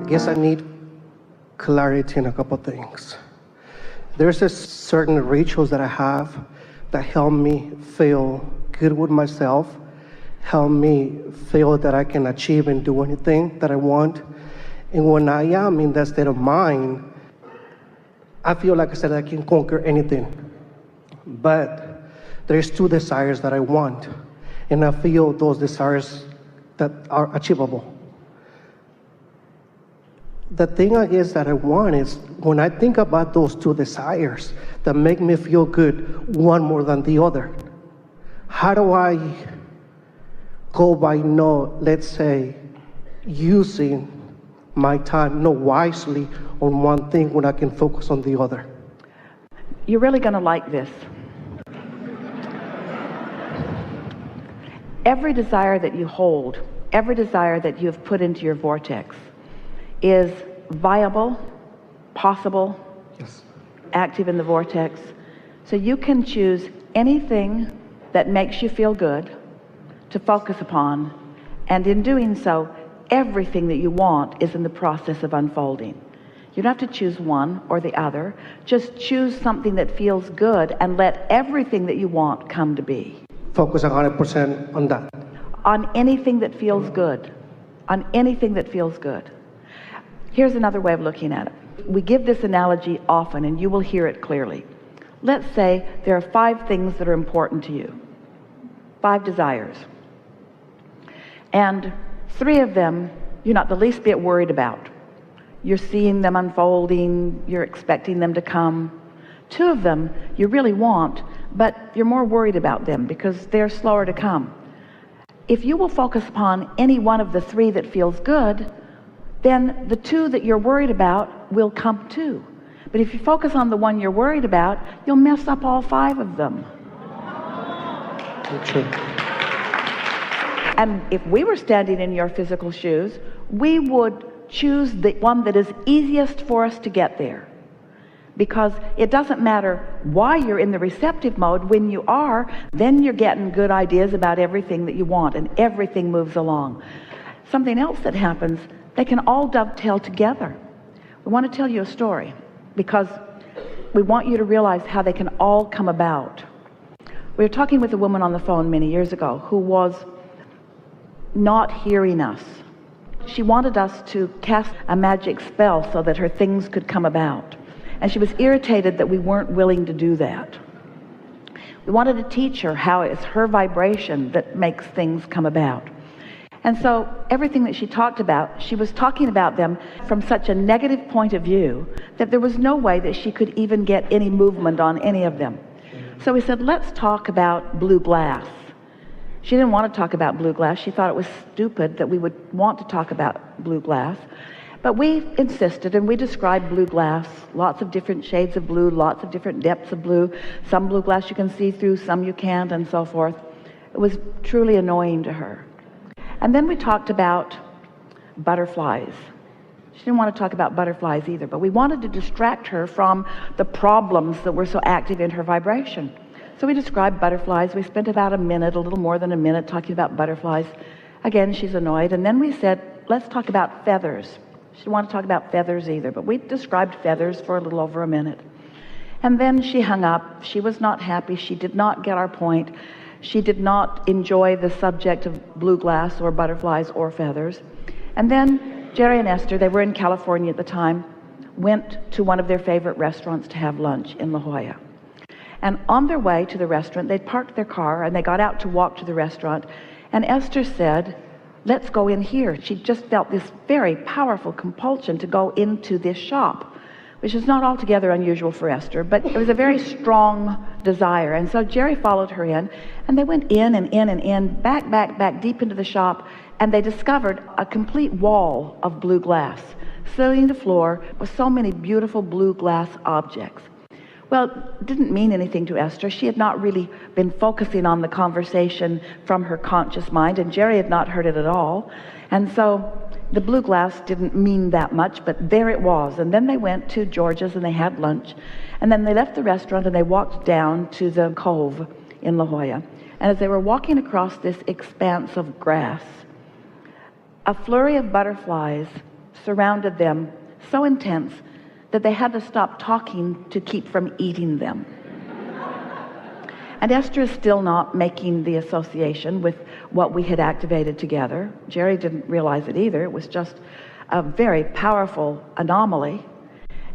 guess I need clarity in a couple things. There's a certain rituals that I have that help me feel good with myself, help me feel that I can achieve and do anything that I want. And when I am in that state of mind, I feel like I said I can conquer anything. But there's two desires that I want, and I feel those desires that are achievable. The thing I guess that I want is when I think about those two desires that make me feel good, one more than the other, how do I go by let's say, using my time wisely on one thing when I can focus on the other? You're really going to like this. Every desire that you hold, every desire that you have put into your vortex is viable, possible, yes, active in the vortex. So you can choose anything that makes you feel good to focus upon, and in doing so, everything that you want is in the process of unfolding. You don't have to choose one or the other. Just choose something that feels good and let everything that you want come to be. Focus 100% on that. On anything that feels good. On anything that feels good. Here's another way of looking at it. We give this analogy often, and you will hear it clearly. Let's say there are 5 things that are important to you. 5 desires. And 3 of them you're not the least bit worried about. You're seeing them unfolding, you're expecting them to come. 2 of them you really want, but you're more worried about them because they're slower to come. If you will focus upon any one of the 3 that feels good, then the 2 that you're worried about will come too. But if you focus on the one you're worried about, you'll mess up all 5 of them. True. And if we were standing in your physical shoes, we would choose the one that is easiest for us to get there. Because it doesn't matter why you're in the receptive mode. When you are, then you're getting good ideas about everything that you want, and everything moves along. Something else that happens, they can all dovetail together. We want to tell you a story because we want you to realize how they can all come about. We were talking with a woman on the phone many years ago who was not hearing us. She wanted us to cast a magic spell so that her things could come about. And she was irritated that we weren't willing to do that. We wanted to teach her how it's her vibration that makes things come about. And so everything that she talked about, she was talking about them from such a negative point of view that there was no way that she could even get any movement on any of them. So we said, let's talk about blue glass. She didn't want to talk about blue glass. She thought it was stupid that we would want to talk about blue glass. But we insisted, and we described blue glass, lots of different shades of blue, lots of different depths of blue. Some blue glass you can see through, some you can't, and so forth. It was truly annoying to her. And then we talked about butterflies. She didn't want to talk about butterflies either, but we wanted to distract her from the problems that were so active in her vibration. So we described butterflies. We spent about a minute, a little more than a minute, talking about butterflies. Again, she's annoyed. And then we said, let's talk about feathers. She didn't want to talk about feathers either, but we described feathers for a little over a minute. And then she hung up. She was not happy. She did not get our point. She did not enjoy the subject of blue glass or butterflies or feathers. And then Jerry and Esther, they were in California at the time, went to one of their favorite restaurants to have lunch in La Jolla. And on their way to the restaurant, they'd parked their car and they got out to walk to the restaurant. And Esther said, let's go in here. She just felt this very powerful compulsion to go into this shop, which is not altogether unusual for Esther, but it was a very strong desire. And so Jerry followed her in, and they went in and in and in, back deep into the shop, and they discovered a complete wall of blue glass, filling the floor with so many beautiful blue glass objects. Well, it didn't mean anything to Esther. She had not really been focusing on the conversation from her conscious mind, and Jerry had not heard it at all. And so the blue glass didn't mean that much, but there it was. And then they went to George's and they had lunch. And then they left the restaurant and they walked down to the cove in La Jolla. And as they were walking across this expanse of grass, a flurry of butterflies surrounded them so intense that they had to stop talking to keep from eating them. And Esther is still not making the association with what we had activated together. Jerry didn't realize it either. It was just a very powerful anomaly.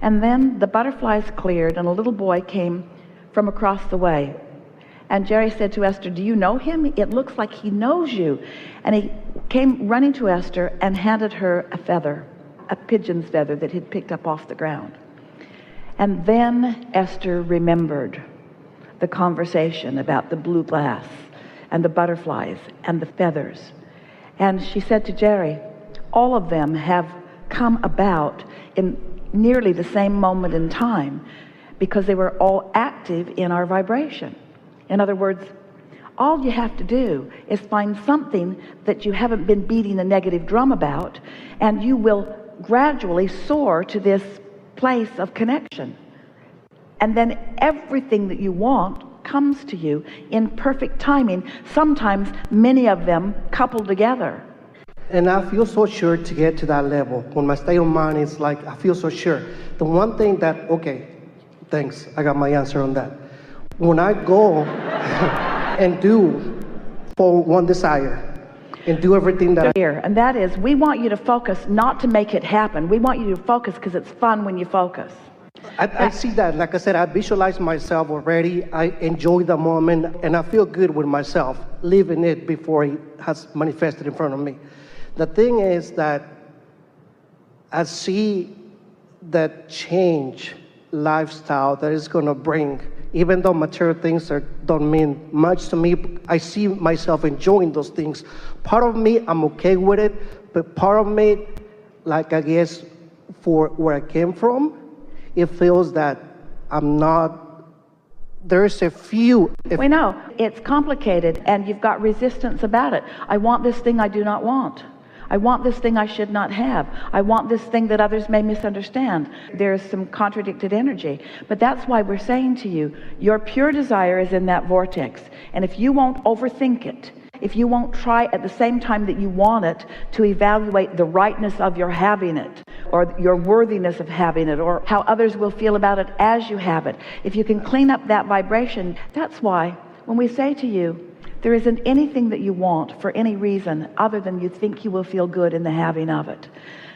And then the butterflies cleared and a little boy came from across the way. And Jerry said to Esther, "Do you know him? It looks like he knows you." And he came running to Esther and handed her a feather, a pigeon's feather that he'd picked up off the ground. And then Esther remembered the conversation about the blue glass and the butterflies and the feathers. And she said to Jerry, all of them have come about in nearly the same moment in time because they were all active in our vibration. In other words, all you have to do is find something that you haven't been beating a negative drum about, and you will gradually soar to this place of connection. And then everything that you want comes to you in perfect timing, sometimes many of them coupled together. And I feel so sure to get to that level. When my state of mind is like, I feel so sure. The one thing that, okay, thanks, I got my answer on that. When I go and do for one desire and do everything that and that is, we want you to focus not to make it happen. We want you to focus because it's fun when you focus. I see that. Like I said, I visualize myself already. I enjoy the moment, and I feel good with myself, living it before it has manifested in front of me. The thing is that I see that change lifestyle that is going to bring, even though material things don't mean much to me, I see myself enjoying those things. Part of me, I'm okay with it, but part of me, like I guess for where I came from, it feels that I'm not, there's a few. We know it's complicated and you've got resistance about it. I want this thing I do not want. I want this thing I should not have. I want this thing that others may misunderstand. There's some contradicted energy. But that's why we're saying to you, your pure desire is in that vortex. And if you won't overthink it, if you won't try at the same time that you want it to evaluate the rightness of your having it, or your worthiness of having it, or how others will feel about it as you have it, if you can clean up that vibration, that's why when we say to you, there isn't anything that you want for any reason other than you think you will feel good in the having of it.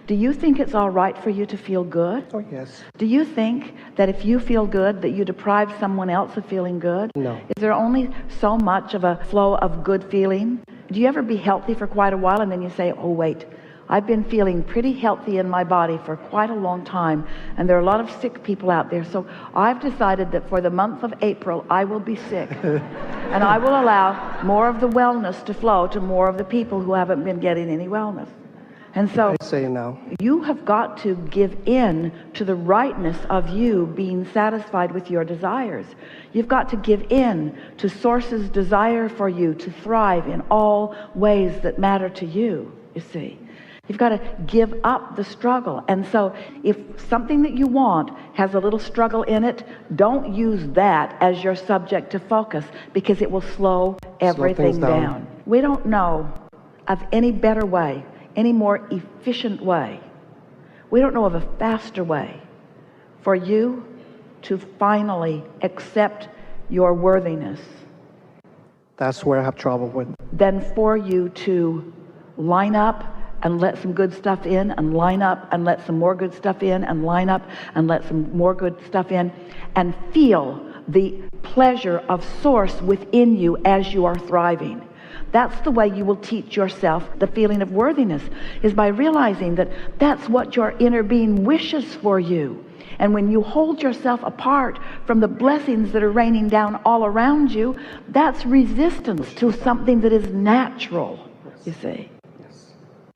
Do you think it's all right for you to feel good? Oh, yes. Do you think that if you feel good, that you deprive someone else of feeling good? No. Is there only so much of a flow of good feeling? Do you ever be healthy for quite a while and then you say, oh, wait, I've been feeling pretty healthy in my body for quite a long time, and there are a lot of sick people out there, so I've decided that for the month of April, I will be sick. And I will allow more of the wellness to flow to more of the people who haven't been getting any wellness. And so I say no. You have got to give in to the rightness of you being satisfied with your desires. You've got to give in to Source's desire for you to thrive in all ways that matter to you, you see. You've got to give up the struggle. And so if something that you want has a little struggle in it, don't use that as your subject to focus, because it will slow everything down. We don't know of any better way, any more efficient way. We don't know of a faster way for you to finally accept your worthiness. That's where I have trouble with. Than for you to line up and let some good stuff in, and line up and let some more good stuff in, and line up and let some more good stuff in, and feel the pleasure of Source within you as you are thriving. That's the way you will teach yourself the feeling of worthiness, is by realizing that that's what your inner being wishes for you. And when you hold yourself apart from the blessings that are raining down all around you, that's resistance to something that is natural, you see.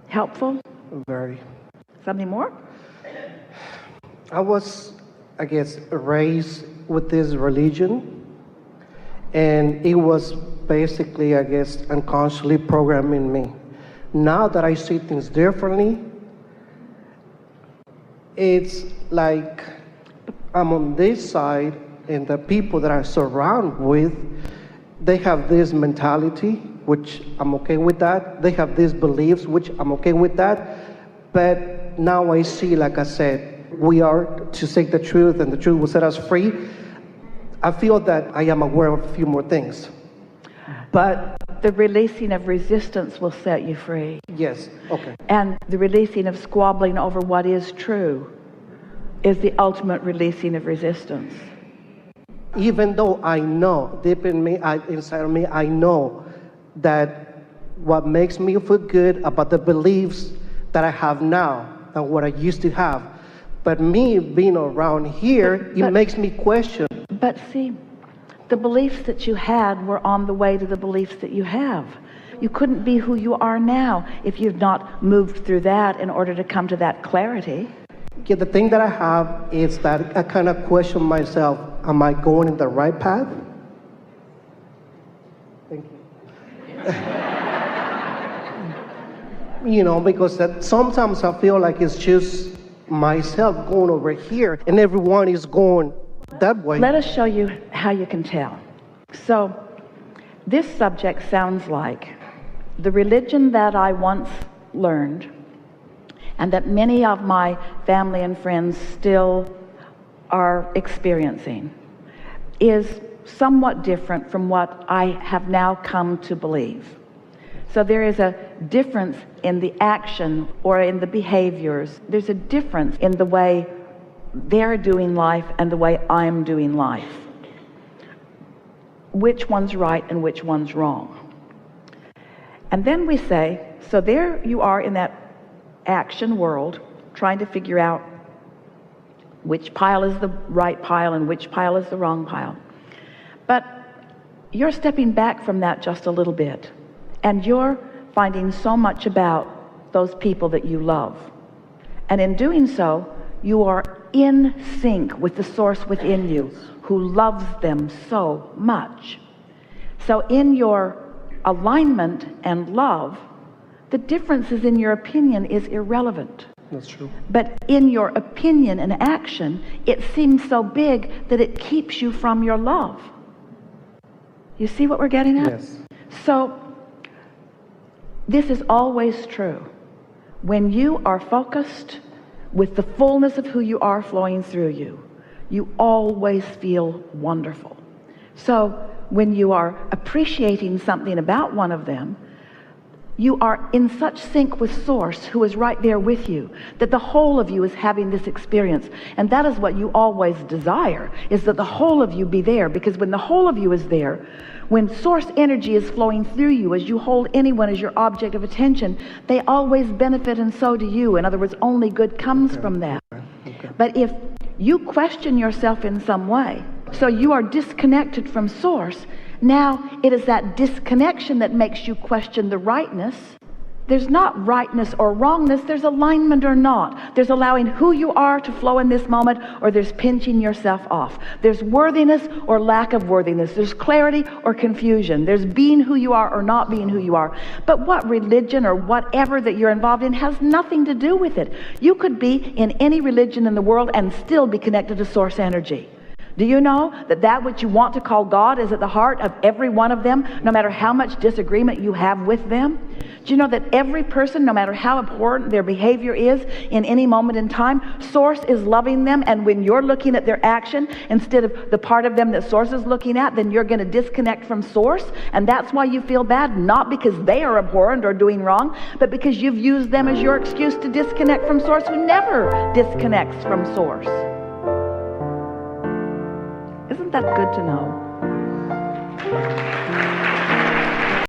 Helpful? Very. Something more? I was, I guess, raised with this religion, and it was basically, I guess, unconsciously programming me. Now that I see things differently, it's like I'm on this side, and the people that I surround with, they have this mentality, which I'm okay with that. They have these beliefs, which I'm okay with that. But now I see, like I said, we are to seek the truth and the truth will set us free. I feel that I am aware of a few more things. But the releasing of resistance will set you free. yes, okay. And the releasing of squabbling over what is true is the ultimate releasing of resistance. Even though I know, deep in me, inside of me, I know that what makes me feel good about the beliefs that I have now than what I used to have. But me being around here, it makes me question. But see, the beliefs that you had were on the way to the beliefs that you have. You couldn't be who you are now if you've not moved through that in order to come to that clarity. Yeah, the thing that I have is that I kind of question myself, am I going in the right path? Thank you. You know, because that sometimes I feel like it's just myself going over here and everyone is going that way. Let us show you how you can tell. So, this subject sounds like the religion that I once learned and that many of my family and friends still are experiencing is somewhat different from what I have now come to believe. So there is a difference in the action or in the behaviors. There's a difference in the way they're doing life and the way I'm doing life. Which one's right and which one's wrong? And then we say, so there you are in that action world, trying to figure out which pile is the right pile and which pile is the wrong pile. But you're stepping back from that just a little bit, and you're finding so much about those people that you love. And in doing so, you are in sync with the source within you who loves them so much. So in your alignment and love, the differences in your opinion is irrelevant. That's true. But in your opinion and action, it seems so big that it keeps you from your love. You see what we're getting at? Yes. So, this is always true. When you are focused with the fullness of who you are flowing through you, you always feel wonderful. So, when you are appreciating something about one of them, you are in such sync with Source, who is right there with you, that the whole of you is having this experience. And that is what you always desire, is that the whole of you be there. Because when the whole of you is there, when Source energy is flowing through you, as you hold anyone as your object of attention, they always benefit, and so do you. In other words, only good comes from that. But if you question yourself in some way, so you are disconnected from Source, now it is that disconnection that makes you question the rightness. There's not rightness or wrongness, there's alignment or not. There's allowing who you are to flow in this moment, or there's pinching yourself off. There's worthiness or lack of worthiness. There's clarity or confusion. There's being who you are or not being who you are. But what religion or whatever that you're involved in has nothing to do with it. You could be in any religion in the world and still be connected to Source energy. Do you know that that which you want to call God is at the heart of every one of them, no matter how much disagreement you have with them? Do you know that every person, no matter how abhorrent their behavior is in any moment in time, Source is loving them, and when you're looking at their action instead of the part of them that Source is looking at, then you're going to disconnect from Source, and that's why you feel bad, not because they are abhorrent or doing wrong, but because you've used them as your excuse to disconnect from Source, who never disconnects from Source. Isn't that good to know?